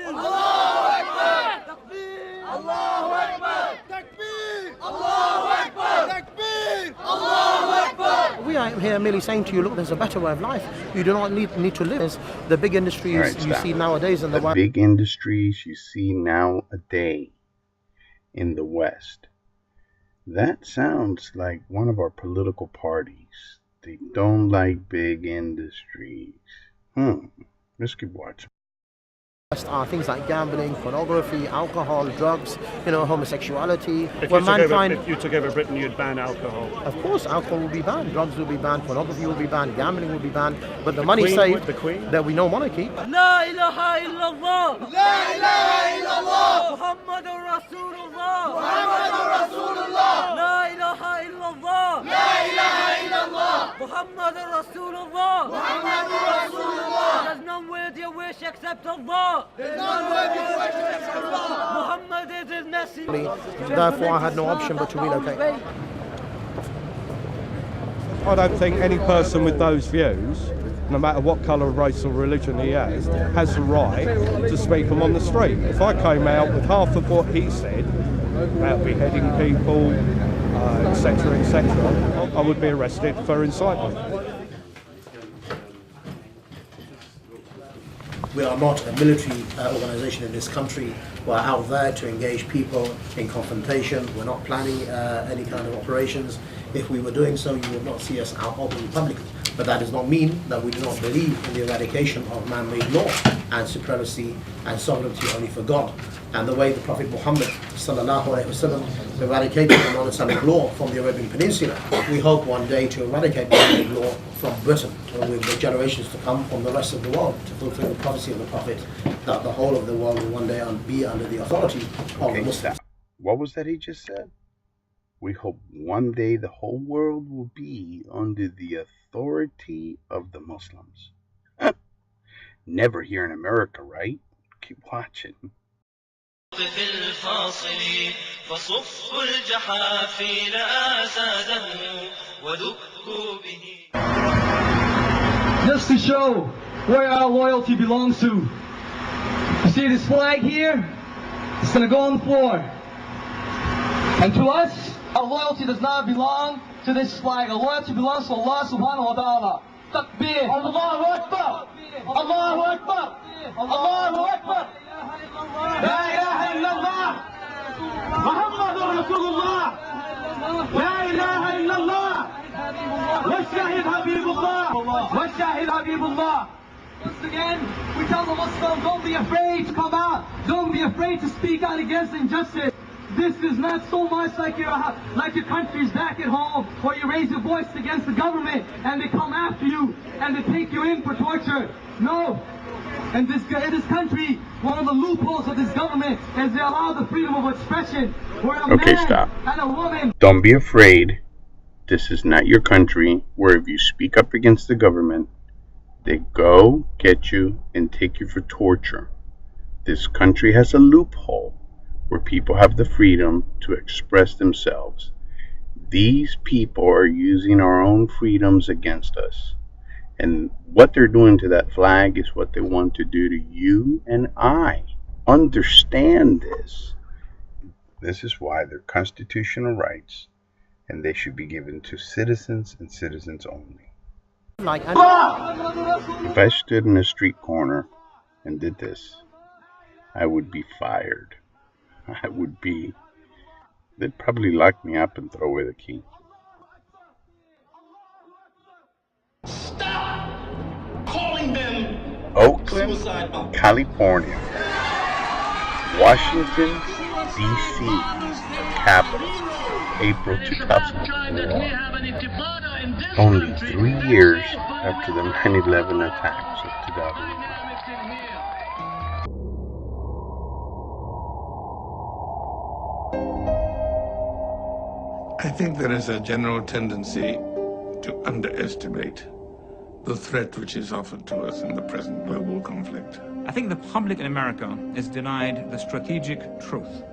Allahu Akbar! Allahu Akbar! Takbir! Allahu Akbar! Takbir! Allahu Akbar! We are here merely saying to you, look, there's a better way of life. You do not need to live as the big industries you see nowadays in the West. Big industries you see nowadays in the West. That sounds like one of our political parties. They don't like big industries. Let's keep watching. Are things like gambling, pornography, alcohol, drugs, homosexuality. If you took over Britain, you'd ban alcohol. Of course, alcohol will be banned, drugs will be banned, pornography will be banned, gambling will be banned. But the money saved, that we know monarchy. La ilaha illallah. La ilaha illallah. Muhammadur Rasulullah. Muhammadur Rasulullah. La ilaha illallah. La ilaha illallah. Muhammadur Rasulullah. Muhammadur Rasulullah. There's none worthy of worship except Allah. There's none worthy of worship except Allah. Muhammad is his messenger. Therefore, I had no option but to relocate. I don't think any person with those views, no matter what colour, race or religion he has the right to speak them on the street. If I came out with half of what he said about beheading people, etc., etc., I would be arrested for incitement. We are not a military organisation in this country. We're out there to engage people in confrontation. We're not planning any kind of operations. If we were doing so, you would not see us out open publicly. But that does not mean that we do not believe in the eradication of man-made law and supremacy and sovereignty only for God. And the way the Prophet Muhammad ﷺ eradicated the non-Islamic law from the Arabian Peninsula, we hope one day to eradicate man-made law from Britain, with the generations to come from the rest of the world, to fulfill the prophecy of the Prophet that the whole of the world will one day be under the authority of the Muslims. What was that he just said? We hope one day the whole world will be under the authority of the Muslims. Never here in America, right? Keep watching. Just to show where our loyalty belongs to. You see this flag here? It's going to go on the floor. And to us, our loyalty does not belong to this flag. Our loyalty belongs to Allah subhanahu wa ta'ala. Takbir. Allahu Akbar. Allahu Akbar. Allahu Akbar. La ilaha illallah. Muhammadur Rasulullah. La ilaha illallah. Washahid Habibullah. Washahid Habibullah. Once again, we tell the Muslims, don't be afraid to come out. Don't be afraid to speak out against injustice. This is not so much like your country's back at home, where you raise your voice against the government and they come after you and they take you in for torture. No. In this country, one of the loopholes of this government is they allow the freedom of expression, where a man and a woman... Don't be afraid. This is not your country, where if you speak up against the government, they go get you and take you for torture. This country has a loophole where people have the freedom to express themselves. These people are using our own freedoms against us. And what they're doing to that flag is what they want to do to you and I. Understand this. This is why they're constitutional rights, and they should be given to citizens and citizens only. If I stood in a street corner and did this, I would be fired. They'd probably lock me up and throw away the key. Stop calling them Oakland, California. Washington, D.C., capital, April 2004. Only 3 years after the 9/11 attacks of 2001. I think there is a general tendency to underestimate the threat which is offered to us in the present global conflict. I think the public in America is denied the strategic truth.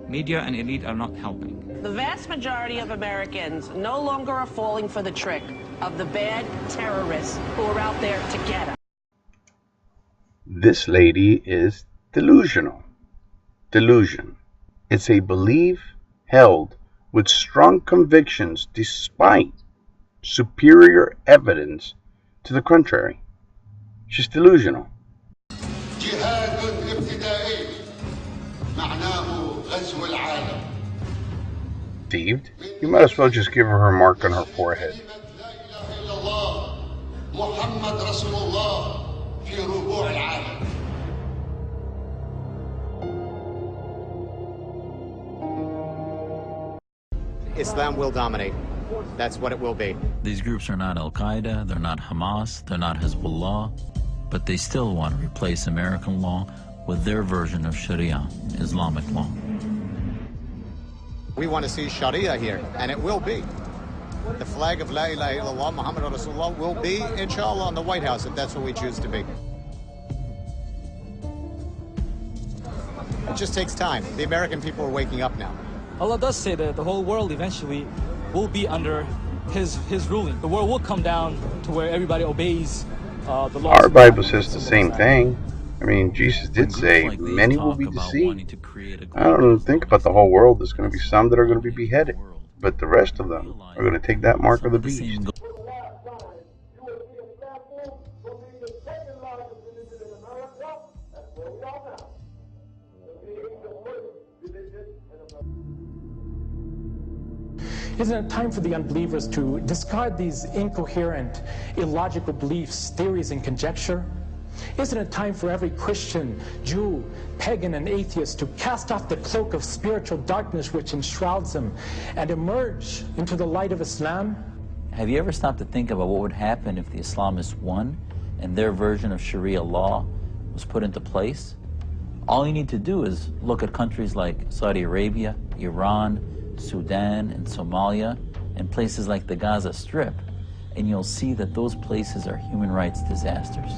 Media and elite are not helping. The vast majority of Americans no longer are falling for the trick of the bad terrorists who are out there to get us. This lady is delusional. Delusion. It's a belief held with strong convictions despite superior evidence to the contrary. She's delusional. Deceived? You might as well just give her mark on her forehead. Islam will dominate. That's what it will be. These groups are not Al-Qaeda, they're not Hamas, they're not Hezbollah, but they still want to replace American law with their version of Sharia, Islamic law. We want to see Sharia here, and it will be. The flag of La ilaha illallah, Muhammad Rasulullah will be, inshallah, on the White House, if that's what we choose to be. It just takes time. The American people are waking up now. Allah does say that the whole world eventually will be under His ruling. The world will come down to where everybody obeys the laws. Our Bible says the same thing. I mean, Jesus did say many will be deceived. I don't think about the whole world. There's going to be some that are going to be beheaded, but the rest of them are going to take that mark of the beast. Isn't it time for the unbelievers to discard these incoherent, illogical beliefs, theories, and conjecture? Isn't it time for every Christian, Jew, pagan, and atheist to cast off the cloak of spiritual darkness which enshrouds them and emerge into the light of Islam? Have you ever stopped to think about what would happen if the Islamists won and their version of Sharia law was put into place? All you need to do is look at countries like Saudi Arabia, Iran, Sudan, and Somalia, and places like the Gaza Strip, and you'll see that those places are human rights disasters.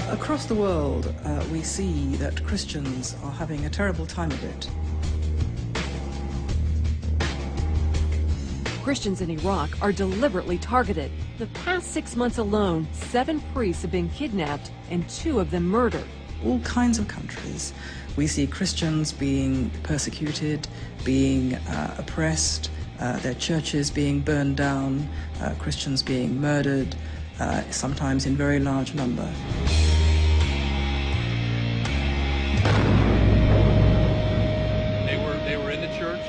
Across the world, we see that Christians are having a terrible time of it. Christians in Iraq are deliberately targeted. The past 6 months alone, 7 priests have been kidnapped and 2 of them murdered. All kinds of countries, we see Christians being persecuted, being oppressed, their churches being burned down, Christians being murdered, sometimes in very large number. They were in the church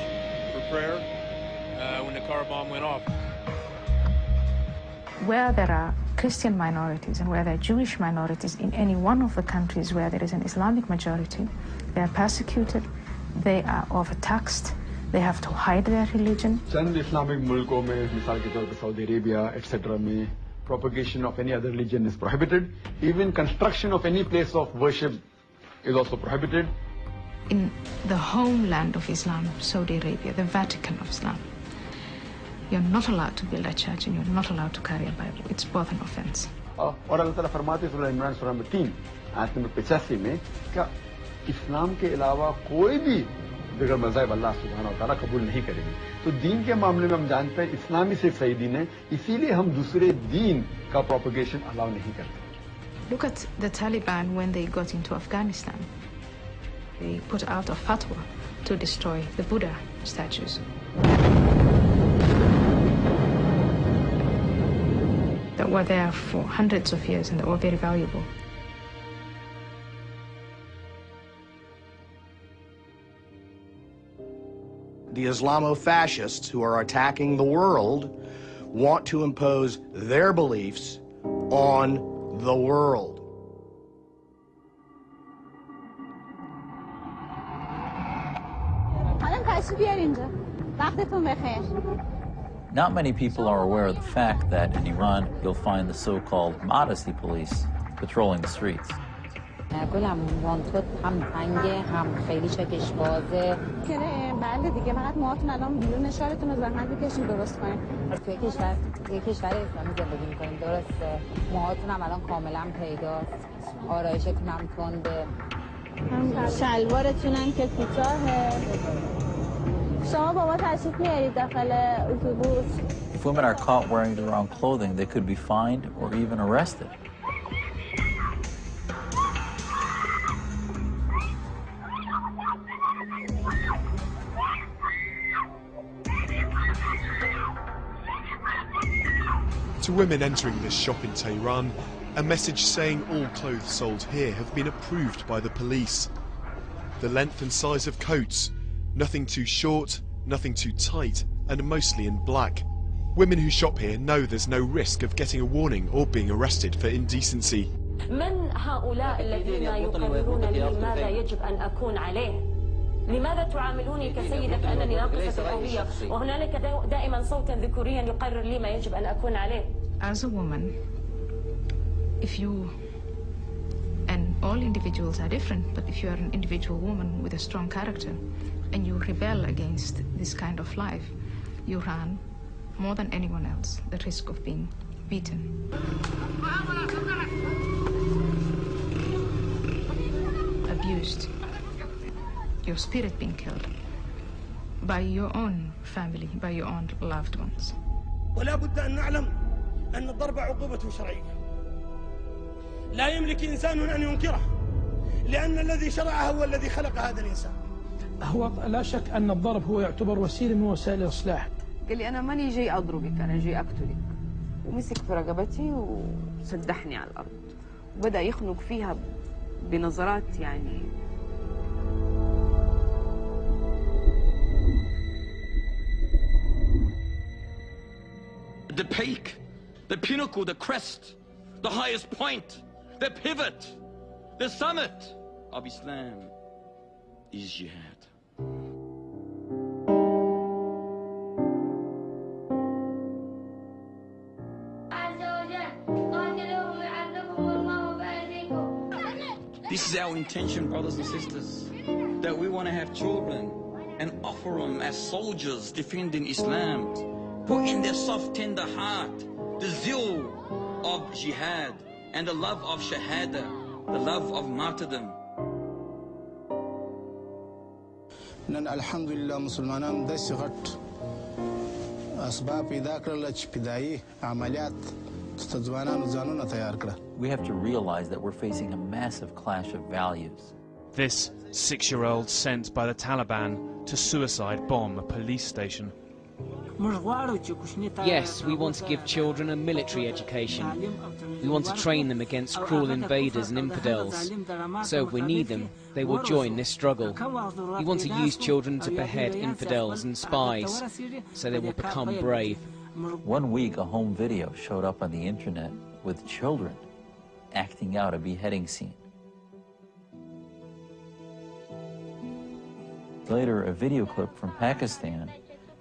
for prayer when the car bomb went off. Where there are Christian minorities and where there are Jewish minorities in any one of the countries where there is an Islamic majority, they are persecuted, they are overtaxed, they have to hide their religion. Chand Islamic mulko mein, misal ke taur pe Saudi Arabia, etc. mein, propagation of any other religion is prohibited. Even construction of any place of worship is also prohibited. In the homeland of Islam, Saudi Arabia, the Vatican of Islam, you're not allowed to build a church and you're not allowed to carry a Bible. It's both an offense. और अल्लाह ताला फरमाते हैं सूरह इमरान सूरह 3 आयत number 85 में कि इस्लाम के अलावा कोई भी बगैर मज़हब अल्लाह सुब्हानहू व तआला कबूल नहीं करेंगे। तो दीन के मामले में हम जानते हैं इस्लाम ही सिर्फ सही दीन है, इसीलिए हम दूसरे दीन का प्रोपगेशन अलाउ नहीं करते। Look at the Taliban when they got into Afghanistan. They put out a fatwa to destroy the Buddha statues. That were there for hundreds of years and they were very valuable. The Islamo-fascists who are attacking the world want to impose their beliefs on the world. Not many people are aware of the fact that in Iran you'll find the so-called modesty police patrolling the streets. شلوارتونم که کوتاهه. شما با ما تشریف میارید داخل اتوبوس If women are caught wearing the wrong clothing, they could be fined or even arrested. To women entering this shop in Tehran, a message saying all clothes sold here have been approved by the police. The length and size of coats, nothing too short, nothing too tight, and mostly in black. Women who shop here know there's no risk of getting a warning or being arrested for indecency. من هؤلاء الذين يقررون لي ماذا يجب أن أكون عليه؟ لماذا تعاملوني كسيدة كأنني ناقصة الهوية وهنالك دائما صوتا ذكوريا يقرر لي ما يجب أن أكون عليه؟ As a woman, if you, and all individuals are different, but if you are an individual woman with a strong character and you rebel against this kind of life, you run more than anyone else the risk of being beaten. Abused, your spirit being killed by your own family, by your own loved ones. ولا بد أن نعلم أن الضرب عقوبته شرعية. لا يملك إنسان أن ينكره، لأن الذي شرعه هو الذي خلق هذا الإنسان. هو لا شك أن الضرب هو يعتبر وسيلة من وسائل الإصلاح. قال لي أنا ماني جاي أضربك، أنا جاي أقتلك. ومسك في رقبتي وسدحني على الأرض وبدأ يخنق فيها بنظرات يعني. The peak, the pinnacle, the crest, the highest point, the pivot, the summit of Islam is jihad. This is our intention, brothers and sisters, that we want to have children and offer them as soldiers defending Islam. Put in their soft, tender heart the zeal of jihad and the love of shahada, the love of martyrdom. Alhamdulillah, Muslimanan dasi ghat asbab پیدا کړل چې فدایي عملیات ته ځوانانو ځانونه تیار کړل. We have to realize that we're facing a massive clash of values. This 6-year-old sent by the Taliban to suicide bomb a police station. Yes, we want to give children a military education. We want to train them against cruel invaders and infidels. So if we need them, they will join this struggle. We want to use children to behead infidels and spies, so they will become brave. 1 week, a home video showed up on the internet with children acting out a beheading scene. Later, a video clip from Pakistan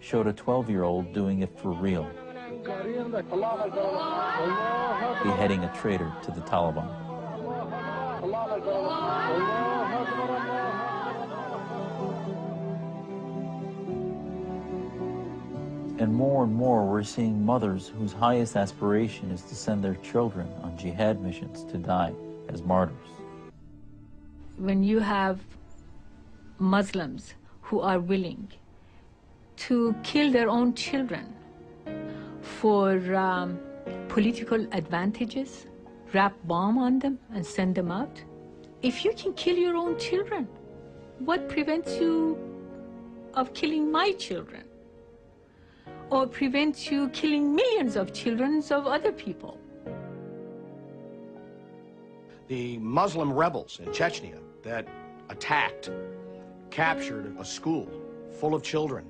showed a 12-year-old doing it for real, beheading a traitor to the Taliban. And more we're seeing mothers whose highest aspiration is to send their children on jihad missions to die as martyrs. When you have Muslims who are willing to kill their own children for political advantages, wrap bomb on them and send them out. If you can kill your own children, what prevents you of killing my children? Or prevents you killing millions of children of other people? The Muslim rebels in Chechnya that attacked, captured a school full of children,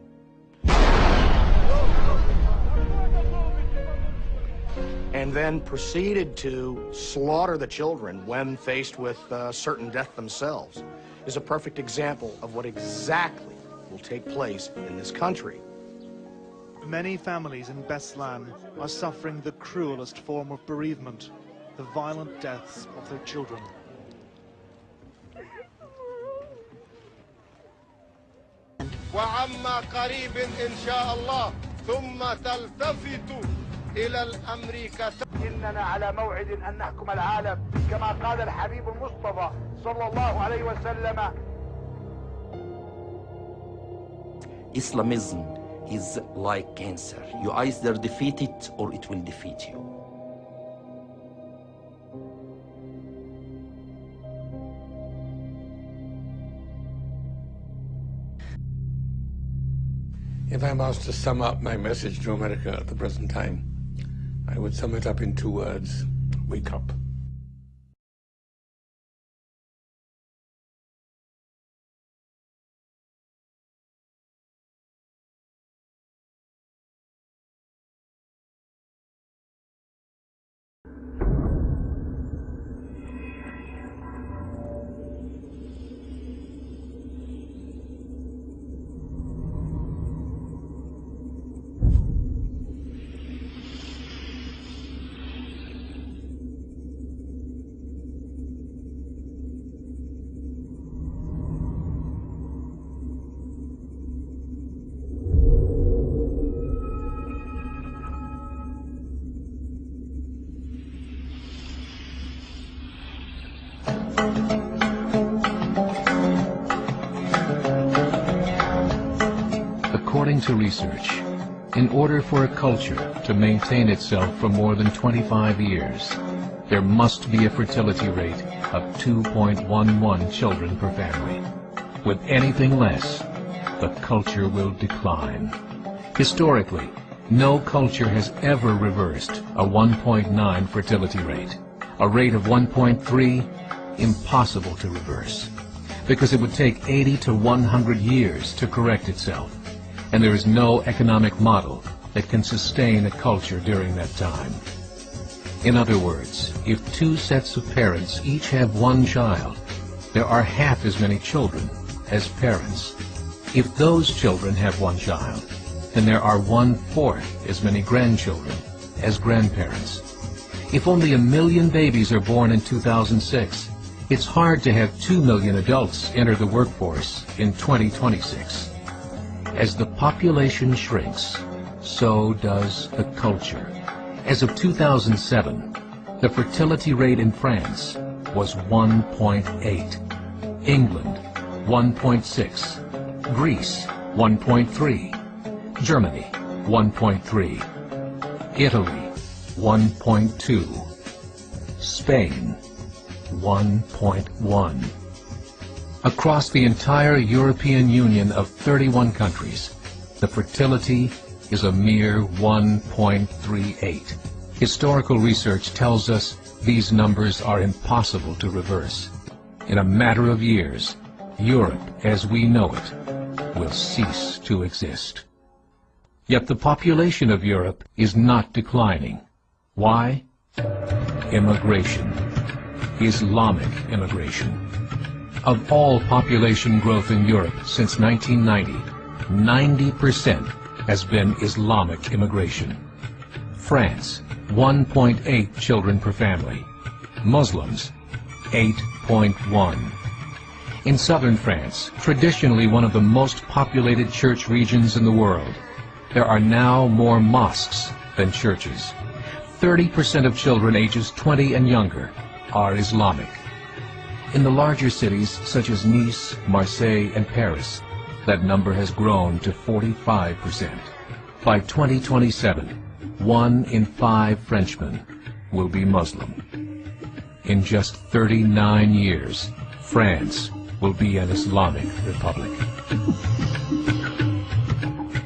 and then proceeded to slaughter the children when faced with certain death themselves, is a perfect example of what exactly will take place in this country. Many families in Beslan are suffering the cruelest form of bereavement, the violent deaths of their children. وعما قريب إن شاء الله ثم تلتفت إلى الأمريكا. إننا على موعد أن نحكم العالم كما قال الحبيب المصطفى صلى الله عليه وسلم. Islamism is like cancer. You either defeat it or it will defeat you. If I'm asked to sum up my message to America at the present time, I would sum it up in 2 words: wake up. According to research, in order for a culture to maintain itself for more than 25 years, there must be a fertility rate of 2.11 children per family. With anything less, the culture will decline. Historically, no culture has ever reversed a 1.9 fertility rate. A rate of 1.3, impossible to reverse, because it would take 80 to 100 years to correct itself. And there is no economic model that can sustain a culture during that time. In other words, if 2 sets of parents each have 1 child, there are half as many children as parents. If those children have 1 child, then there are 1/4 as many grandchildren as grandparents. If only 1 million babies are born in 2006, it's hard to have 2 million adults enter the workforce in 2026. As the population shrinks, so does the culture. As of 2007, the fertility rate in France was 1.8, England 1.6, Greece 1.3, Germany 1.3, Italy 1.2, Spain 1.1. Across the entire European Union of 31 countries, the fertility is a mere 1.38. Historical research tells us these numbers are impossible to reverse. In a matter of years, Europe as we know it will cease to exist. Yet the population of Europe is not declining. Why? Immigration. Islamic immigration. Of all population growth in Europe since 1990, 90% has been Islamic immigration. France, 1.8 children per family. Muslims, 8.1. In southern France, traditionally one of the most populated church regions in the world, there are now more mosques than churches. 30% of children ages 20 and younger are Islamic. In the larger cities such as Nice, Marseille, and Paris, that number has grown to 45%. By 2027, 1 in 5 Frenchmen will be Muslim. In just 39 years, France will be an Islamic republic.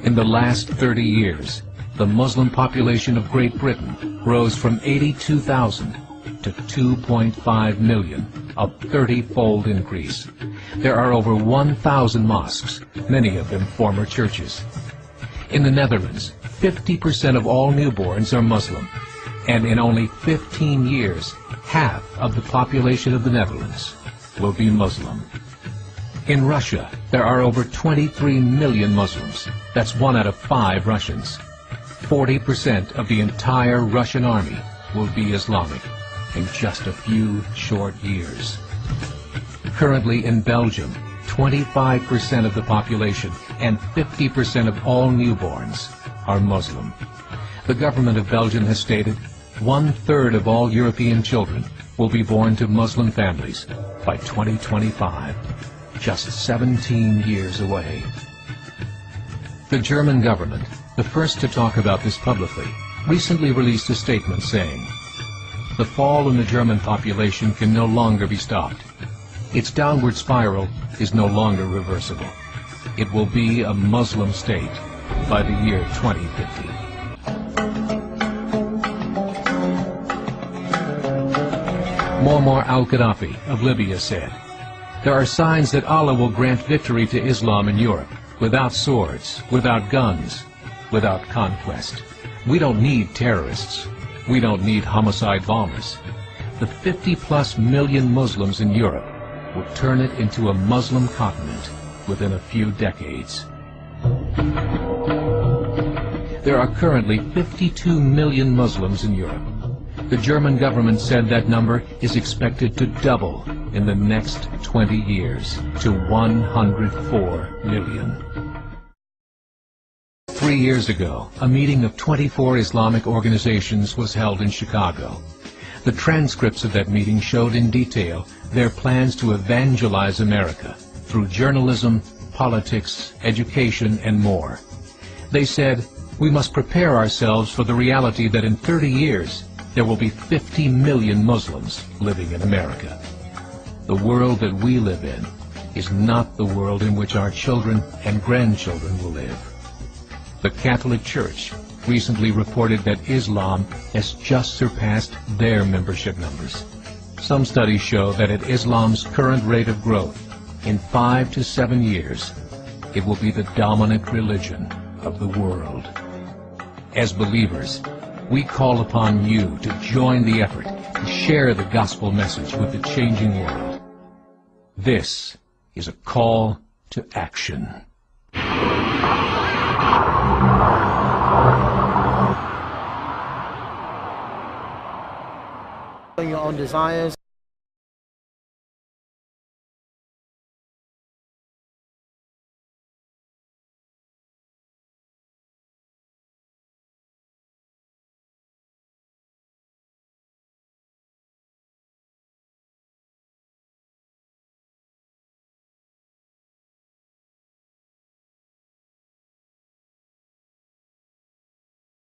In the last 30 years, the Muslim population of Great Britain rose from 82,000 to 2.5 million, a 30-fold increase. There are over 1,000 mosques, many of them former churches. In the Netherlands, 50% of all newborns are Muslim, and in only 15 years, half of the population of the Netherlands will be Muslim. In Russia, there are over 23 million Muslims. That's 1 out of 5 Russians. 40% of the entire Russian army will be Islamic in just a few short years. Currently in Belgium, 25% of the population and 50% of all newborns are Muslim. The government of Belgium has stated 1/3 of all European children will be born to Muslim families by 2025, just 17 years away. The German government, the first to talk about this publicly, recently released a statement saying, "The fall in the German population can no longer be stopped. Its downward spiral is no longer reversible. It will be a Muslim state by the year 2050. Muammar al-Gaddafi of Libya said, "There are signs that Allah will grant victory to Islam in Europe, without swords, without guns, without conquest. We don't need terrorists. We don't need homicide bombers. The 50+ million Muslims in Europe will turn it into a Muslim continent within a few decades." There are currently 52 million Muslims in Europe. The German government said that number is expected to double in the next 20 years to 104 million. 3 years ago, a meeting of 24 Islamic organizations was held in Chicago. The transcripts of that meeting showed in detail their plans to evangelize America through journalism, politics, education, and more. They said, "We must prepare ourselves for the reality that in 30 years, there will be 50 million Muslims living in America. The world that we live in is not the world in which our children and grandchildren will live." The Catholic Church recently reported that Islam has just surpassed their membership numbers. Some studies show that at Islam's current rate of growth, in 5 to 7 years, it will be the dominant religion of the world. As believers, we call upon you to join the effort to share the gospel message with the changing world. This is a call to action. Your own desires.